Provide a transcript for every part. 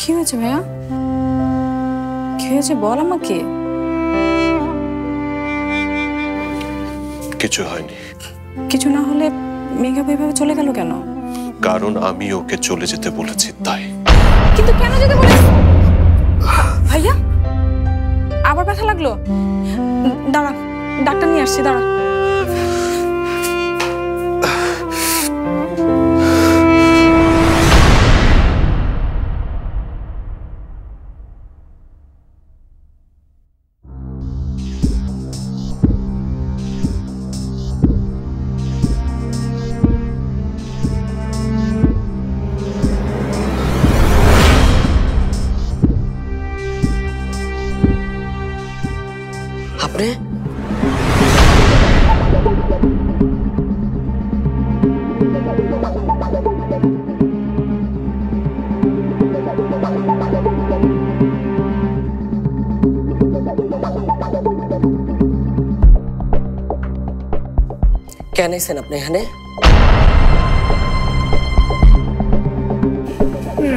কি হয়েছে ভাইয়া? কি হয়েছে বল আমাকে। কিছু হয়নি। কিছু না হলে মেঘা এভাবে চলে গেল কেন? কারণ আমি ওকে চলে যেতে বলেছি তাই। কিন্তু কেন যেতে বলে? ভাইয়া আবার ব্যথা লাগলো? দাঁড়া, ডাক্তার নিয়ে আসছি, দাঁড়া। আপনি কেন এসেছেন আপনি এখানে?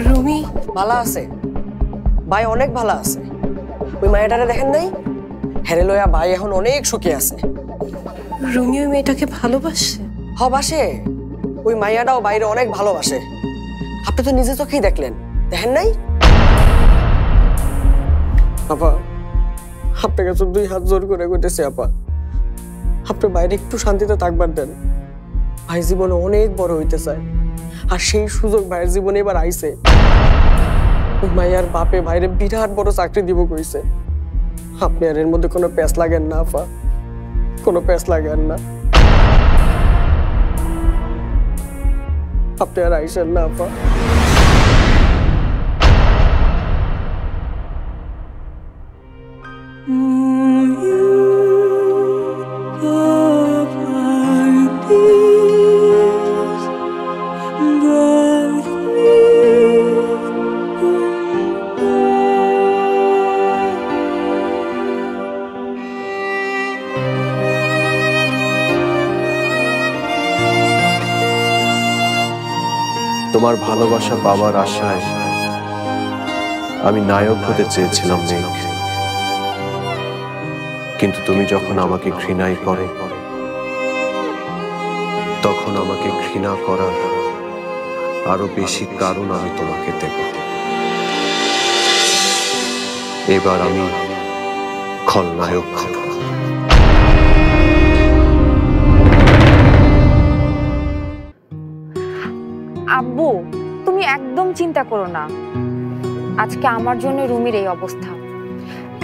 রুমি ভালো আছে ভাই, অনেক ভালো আছে। ওই মায়েটারে দেখেন নাই? হেরে লইয়া ভাই এখন অনেক সুখে আছে। রুমি ওই মেয়েটাকে ভালোবাসে? বাসে। ওই মাইয়াটাও বাইরে অনেক ভালোবাসে। আপনি তো নিজে চোখেই দেখলেন, দেখেন নাই? আপা, আপনার কাছে 2 হাত জোর করে কইতেছি আপা, আপনি বাইরে একটু শান্তিতে থাকবার দেন। ভাই জীবনে অনেক বড় হইতে চায়, আর সেই সুযোগ ভাইয়ের জীবনে এবার আইছে। ওই মাইয়ার বাপে ভাইরে বিরাট বড় চাকরি দিব কইছে। আপনি আর এর মধ্যে কোনো প্যাঁচ লাগেন না আপা, কোনো প্যাঁচ লাগেন না। আপনি আর আইসেন না আপা। তোমার ভালোবাসা পাওয়ার আশায় আমি নায়ক হতে চেয়েছিলাম মেঘ, কিন্তু তুমি যখন আমাকে ঘৃণাই করো, তখন আমাকে ঘৃণা করার আরো বেশি কারণ আমি তোমাকে দেব। এবার আমি খলনায়ক হব। আব্বু, তুমি একদম চিন্তা করো না। আজকে আমার জন্য রুমির এই অবস্থা,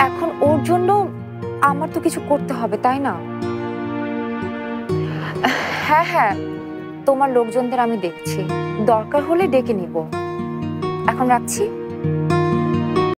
এখন ওর জন্য আমার তো কিছু করতে হবে, তাই না? হ্যাঁ হ্যাঁ, তোমার লোকজনদের আমি দেখছি, দরকার হলে ডেকে নিব। এখন রাখছি।